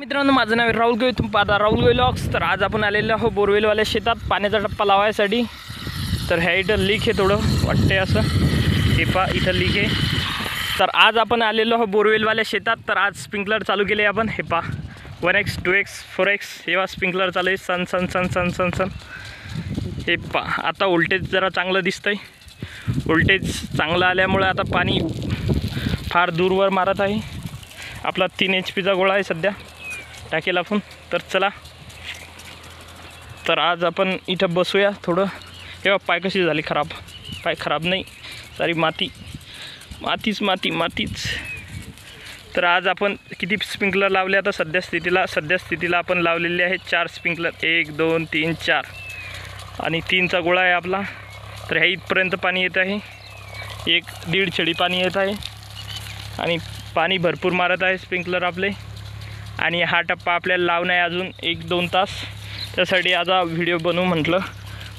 मित्रांनो, माझं नाव राहुल गोयल, तुम्ही पाहता राहुल गोयल व्लॉग्स। तर आज आपण आलेलो आहोत बोरवेलवाल्या शेतात पाण्याचा टप्पा लावायसाठी। तर ह्या इथं लीक आहे, थोडं वाटते असं, हे पा इथं लीक आहे। तर आज आपण आलेलो आहोत बोरवेलवाल्या शेतात। तर आज स्प्रिंकलर चालू केले आपण, हे पा 1x 2x 4x हेवा स्प्रिंकलर चालू आहे, सन सन सन सन सन सन। हे पा आता व्होल्टेज जरा चांगलं दिसतंय, व्होल्टेज चांगलं आल्यामुळे आता पाणी फार दूरवर मारत आहे। आपला 3 HP गोळा आहे सध्या टाकेल आपण। तर चला, तर आज आपण इथं बसूया थोडं। हे पाय कशी झाली खराब, पाय खराब नाही, सारी माती मातीच। तर आज आपण किती स्प्रिंकलर लावले आता सध्या स्थितीला आपण लावलेले आहेत 4 स्प्रिंकलर, 1 2 3 4 आणि 3चा गोळा आहे आपला। तर ह्या इथपर्यंत पाणी येत आहे, 1-1.5 छडी पाणी येत आहे आणि पाणी भरपूर मारत आहे स्प्रिंकलर आपले। आणि हा टप्पा आपल्याला लावणं आहे अजून 1-2 तास। त्यासाठी आता व्हिडिओ बनवू म्हटलं,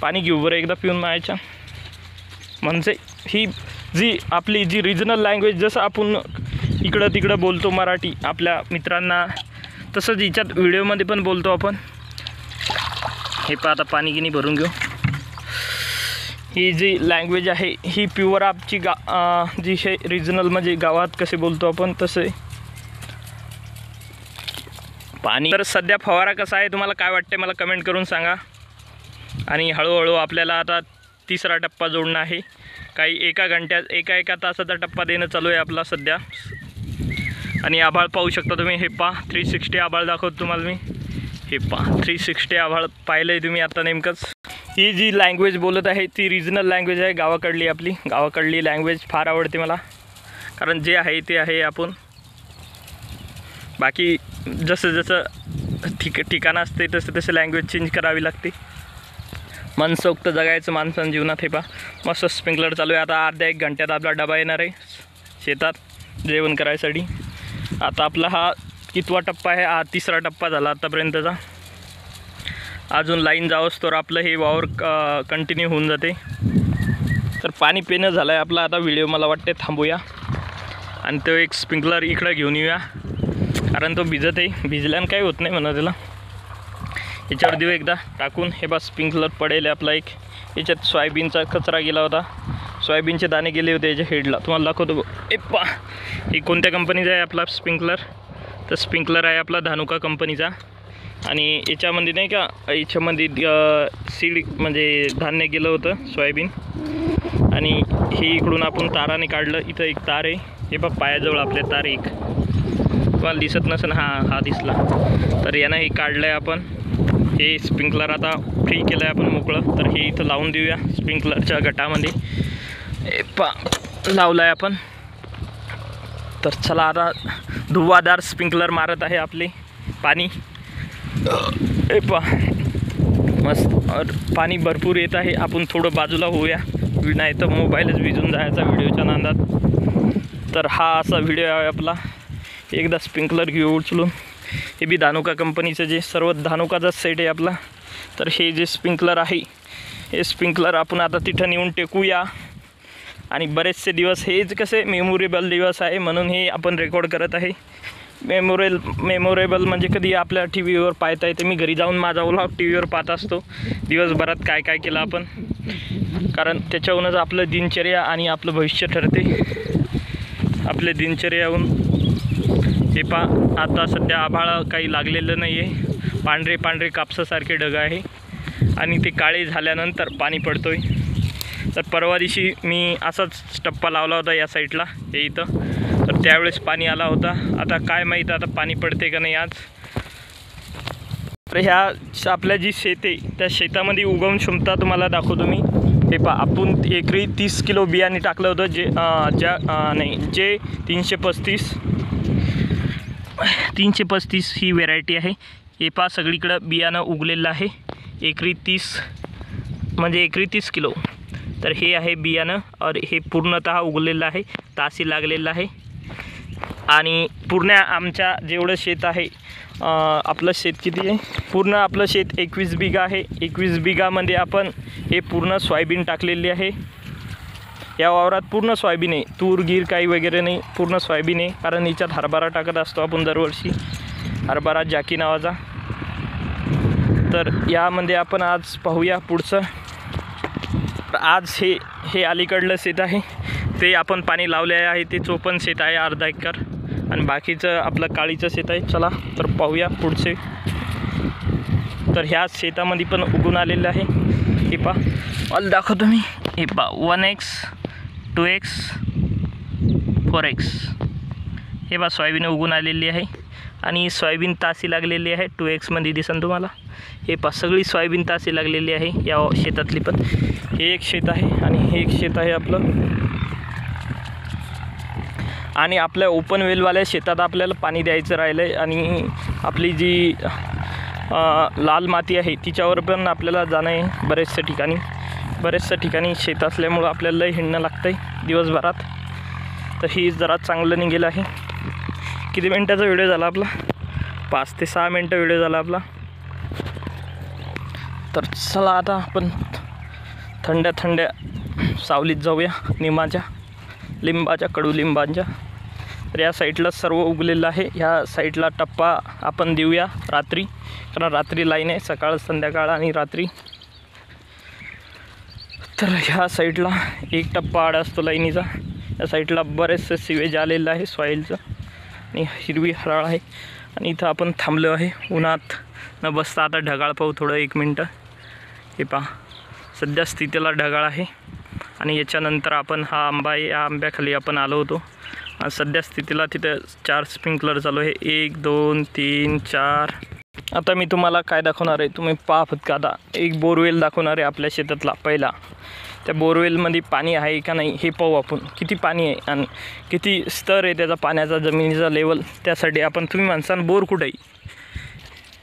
पाणी घेऊ बरं एकदा पिऊन मारायच्या। म्हणजे ही जी आपली जी रिजनल लँग्वेज, जसं आपण इकडं तिकडं बोलतो मराठी आपल्या मित्रांना, तसंच हिच्यात व्हिडिओमध्ये पण बोलतो आपण। हे पहा, आता पाणी गिनी भरून घेऊ। ही जी लँग्वेज आहे ही प्युअर आपची जी हे रिजनल म्हणजे गावात कसे बोलतो आपण तसे पाणी। तर सध्या फवारा कसा आहे तुम्हाला काय वाटते मला कमेंट करून सांगा। आणि हळूहळू आपल्याला आता 3रा टप्पा जोडणं आहे। काही एका तासाचा टप्पा देणं चालू आहे आपला सध्या। आणि आभाळ पाहू शकता तुम्ही, हे पा 360 आभाळ दाखवतो तुम्हाला मी। हे पा 360 आभाळ पाहिलं आहे तुम्ही आता नेमकंच। ही जी लँग्वेज बोलत आहे ती रिजनल लँग्वेज आहे गावाकडली, आपली गावाकडली लँग्वेज फार आवडते मला, कारण जे आहे ते आहे आपण। बाकी जसं ठिकाण असते तसे लँग्वेज चेंज करावी लागते। मनसोक्त जगायचं माणसांच्या जीवनात। हे पा मस्त स्प्रिंकलर चालू आहे। आता अर्ध्या 1 घंट्यात आपला डबा येणार आहे शेतात जेवण करायसाठी। आता आपला हा कितवा टप्पा आहे, हा 3रा टप्पा झाला आतापर्यंतचा। अजून लाईन जावंच तर आपलं हे वावर कंटिन्यू होऊन जाते। तर पाणी पिणं झालं आहे आपलं। आता व्हिडिओ मला वाटते थांबूया आणि तो एक स्प्रिंकलर इकडं घेऊन येऊया, कारण तो भिजत आहे। भिजल्यानं काही होत नाही म्हणा त्याला। याच्यावर देऊ एकदा टाकून। हे बा स्प्रिंकलर पडेल आपला एक। याच्यात सोयाबीनचा कचरा गेला होता, सोयाबीनचे दाणे गेले होते याच्या हेडला, तुम्हाला दाखवतो। ए पा, हे कोणत्या कंपनीचा आहे आपला स्प्रिंकलर? तर स्प्रिंकलर आहे आपला धानुका कंपनीचा। आणि याच्यामध्ये नाही का, याच्यामध्ये सीड म्हणजे धान्य गेलं होतं सोयाबीन। आणि हे इकडून आपण ताराने काढलं। इथं एक तार आहे, हे बघ पायाजवळ आपल्या तार एक, तुम्हाला दिसत नसेल, हा दिसला। तर यानं हे काढलं आहे आपण। हे स्प्रिंकलर आता फ्री केलं आहे आपण मोकळं। तर हे इथं लावून देऊया स्प्रिंकलरच्या गटामध्ये। हे पा लावलं आहे आपण। तर चला, आता धुवादार स्प्रिंकलर मारत आहे आपले पाणी। हे पा मस्त पाणी भरपूर येत आहे। आपण थोडं बाजूला होऊया, नाही तर मोबाईलच विजून जायचा व्हिडिओच्या नादात। तर हा असा व्हिडिओ आहे आपला। एकदा स्प्रिंकलर घेऊ उचलून। हे बी धानुका कंपनीचं, जे सर्व धानुकाचाच सेट आहे आपला। तर हे जे स्प्रिंकलर आहे, हे स्प्रिंकलर आपण आता तिथं नेऊन टेकूया। आणि बरेचसे दिवस हेच कसे मेमोरेबल दिवस आहे म्हणून हे आपण रेकॉर्ड करत आहे। मेमोरेबल म्हणजे कधी आपल्या TV वर पाहता येते। मी घरी जाऊन माझा व्लॉग TV वर पाहत असतो, दिवसभरात काय काय केलं आपण, कारण त्याच्याहूनच आपलं दिनचर्या आणि आपलं भविष्य ठरते। आपले दिनचर्याहून हे पा आता सध्या आभाळ काही लागलेलं नाही आहे, पांढरे कापसासारखे ढग आहे आणि ते काळे झाल्यानंतर पाणी पडतोय। तर परवा दिवशी मी असाच टप्पा लावला होता या साईडला, हे इथं। तर त्यावेळेस पाणी आला होता। आता काय माहीत आता पाणी पडते का नाही आज। तर ह्या आपल्या जी शेत आहे त्या शेतामध्ये उगवण क्षमता तुम्हाला दाखवतो मी। हे पा आपण एकरी 30 किलो बियाणे टाकलं होतं, जे 335 ही व्हेरायटी आहे। हे पा सगळीकडं बियाणं उगलेलं आहे, एकरी 30 किलो। तर हे आहे बियाणं, और हे पूर्णतः उगलेलं आहे, तासी लागलेलं आहे। आणि पूर्ण आमच्या जेवढं शेत आहे, आपलं शेत किती आहे, पूर्ण आपलं शेत 21 बिघा आहे। 21 बिघामध्ये आपण हे पूर्ण सोयाबीन टाकलेली आहे। या वावरात पूर्ण सोयाबीन आहे, तूर गीर काही वगैरे नाही, पूर्ण सोयाबीन आहे, कारण याच्यात हरभरा टाकत असतो आपण दरवर्षी। हरभरा जॅकी नावाचा। तर यामध्ये आपण आज पाहूया पुढचं। आज हे अलीकडलं शेत आहे, ते आपण पाणी लावले आहे, ते चोपण शेत आहे अर्धा एकर, आणि बाकीचं आपलं काळीचं शेत आहे। चला तर पाहूया पुढचे। तर ह्या शेतामध्ये पण उगून आलेलं आहे, हे पा ऑल दाखवतो मी। हे पा 1x 2x 4x हे पा सोयाबीन उगून आलेली आहे, आणि सोयाबीन तासी लागलेली आहे। 2x मध्ये दिसन तुम्हाला। हे पा सगळी सोयाबीन तासी लागलेली आहे या शेतातली पण। हे एक शेत आहे आणि हे एक शेत आहे आपलं। आणि आपल्या ओपन वेलवाल्या शेतात आपल्याला पाणी द्यायचं राहिलं आहे, आणि आपली जी लाल माती आहे तिच्यावर पण आपल्याला जाणं आहे बरेचशा ठिकाणी शेत असल्यामुळं आपल्याला हिंडणं लागतं आहे दिवसभरात। तर ही जरा चांगलं निघेलं आहे। किती मिनटाचा व्हिडिओ झाला आपला? 5 ते 6 मिनटं व्हिडिओ झाला आपला। तर चला आता आपण थंड्या सावलीत जाऊया, लिंबाच्या कडुलिंबांच्या। तर या साईडला सर्व उगलेलं आहे। ह्या साईडला टप्पा आपण देऊया रात्री, कारण रात्री लाईन आहे, सकाळ संध्याकाळ आणि रात्री। तर ह्या साईडला एक टप्पा आड असतो लाईनीचा। या साईडला बरेचसे सिवेज आलेलं आहे सॉईलचं, आणि हिरवी हराळ आहे। आणि इथं आपण थांबलो आहे उन्हात न बसता। आता ढगाळ पाहू थोडं 1 मिनटं। हे पहा सध्या स्थितीला ढगाळ आहे, आणि याच्यानंतर आपण हा आंबा आहे, या आंब्याखाली आपण आलो होतो। सध्या स्थितीला तिथं 4 स्प्रिंकलर चालू आहे, 1 2 3 4। आता मी तुम्हाला काय दाखवणार आहे, तुम्ही पहा फक्त। आता एक बोरवेल दाखवणार आहे आपल्या शेतातला पहिला। त्या बोरवेलमध्ये पाणी आहे का नाही हे पाहू आपण, किती पाणी आहे आणि किती स्तर आहे त्याचा पाण्याचा, जमिनीचा लेवल। त्यासाठी आपण, तुम्ही म्हणसान बोर कुठे आहे,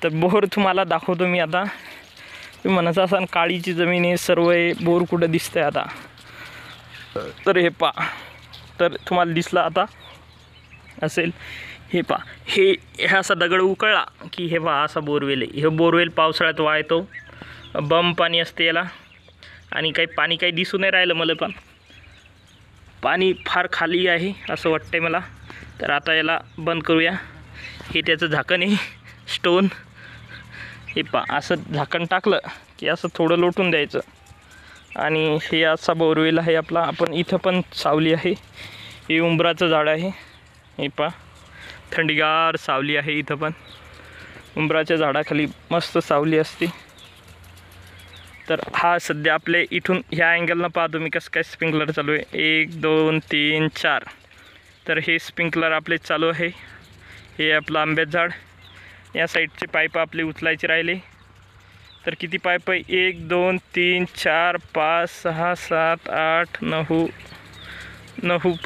तर बोर तुम्हाला दाखवतो मी आता। तुम्ही म्हणत असाल काळीची जमीन आहे, सर्व आहे, बोर कुठं दिसतंय आता? तर हे पहा, तर तुम्हाला दिसला आता असेल। हे पहा, हे असा दगड उकळला की हे पहा असा बोरवेल आहे। हे बोरवेल पावसाळ्यात वाहतो, बम पाणी असते याला, आणि काही दिसू नाही राहिलं मला, पण पाणी फार खाली आहे असं वाटतंय मला। तर आता याला बंद करूया। हे त्याचं झाकण आहे, स्टोन। हे पहा असं झाकण टाकलं की असं थोडं लोटून द्यायचं, आणि हे असा बोरवेल आहे आपला। आपण इथं पण सावली आहे, हे उंबराचं झाड आहे। हे पहा थंडीगार सावली आहे इथं पण, उंबराच्या झाडाखाली मस्त सावली असते। तर हा सध्या आपले इथून ह्या अँगलनं पाहतो मी कसं काय स्प्रिंकलर चालू आहे, 1 2 3 4। तर हे स्प्रिंकलर आपले चालू आहे। हे आपलं आंब्याचं झाड, या साईडचे पाईप आपले उचलायचे राहिले। तर किती पाईप आहे, 1 2 3 4 5 6 7 8 9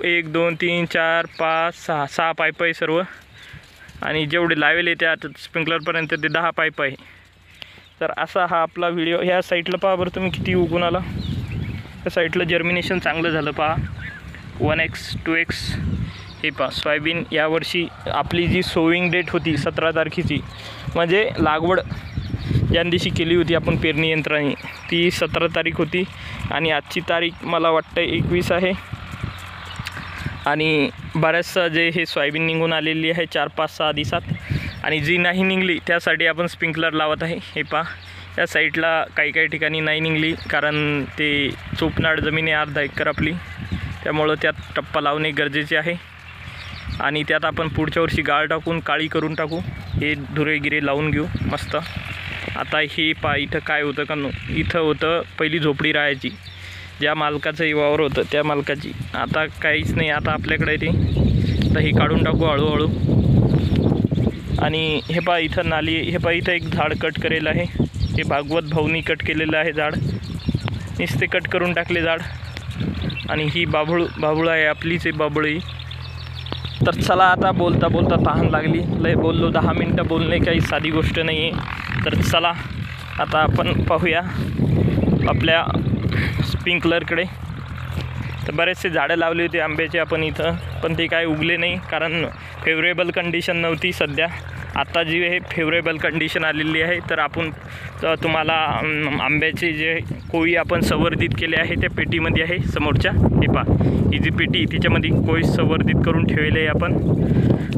1 2 3 4 5 6 पाईप आहे सर्व, आणि जेवढे लावेले त्या स्प्रिंकलरपर्यंत ते 10 पाईप आहे। तर असा हा आपला व्हिडिओ। ह्या साईडला पहा बरं तुम्ही किती उगून आला। त्या साईडला जर्मिनेशन चांगलं झालं पहा, 1x 2x। हे पहा सोयाबीन यावर्षी आपली जी सोविंग डेट होती 17 तारखेची, म्हणजे लागवड ज्या दिवशी केली होती आपण पेरणी यंत्राने, ती 17 तारीख होती, आणि आजची तारीख मला वाटतं 21 आहे। आणि बऱ्याचसं जे हे सोयाबीन निघून आलेली आहे 4 5 6 दिवसात, आणि जी नाही निघली त्यासाठी आपण स्प्रिंकलर लावत आहे। हे पहा या साईडला काही ठिकाणी नाही निघली, कारण ते चोपनाड जमीन आहे अर्धा एकर आपली, त्यामुळं त्यात टप्पा लावणे गरजेचे आहे। आणि त्यात आपण पुढच्या वर्षी गाळ टाकून काळी करून टाकू, हे धुरे लावून घेऊ मस्त। आता हे पहा इथं काय होतं का, इथं होतं पहिली झोपडी राहायची, ज्या मालकाचं वावर होतं त्या मालकाची। आता काहीच नाही, आता आपल्याकडे ते। तर हे काढून टाकू हळूहळू। आणि हे पहा इथं नाली, हे पहा इथं एक झाड कट करेल आहे, हे भागवत भाऊनी कट केलेलं आहे झाड, नुसते कट करून टाकले झाड। आणि ही बाबूळ आहे आपलीच, आहे बाबुळी। तर चला आता बोलता तहान लागली, लय बोललो, 10 मिनटं बोलणे काही साधी गोष्ट नाही आहे। तर चला आता आपण पाहूया आपल्या स्प्रिंकलरकडे। तर बरेचसे झाडं लावली होती आंब्याचे आपण इथं, पण ते काय उगले नाही, कारण फेवरेबल कंडिशन नव्हती सध्या। आता जी हे फेवरेबल कंडिशन आलेली आहे, तर आपण तुम्हाला आंब्याचे जे कोळी आपण संवर्धित केले आहे त्या पेटीमध्ये आहे समोरच्या। हे पहा ही जी पेटी, तिच्यामध्ये कोळी संवर्धित करून ठेवले आहे आपण,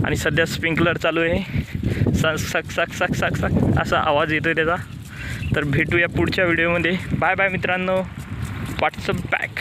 आणि सध्या स्प्रिंकलर चालू आहे। सक सक सक सक सक सक असा आवाज येतो आहे त्याचा. तर भेटूया पुढच्या व्हिडिओमध्ये. बाय बाय मित्रांनो. WhatsApp back.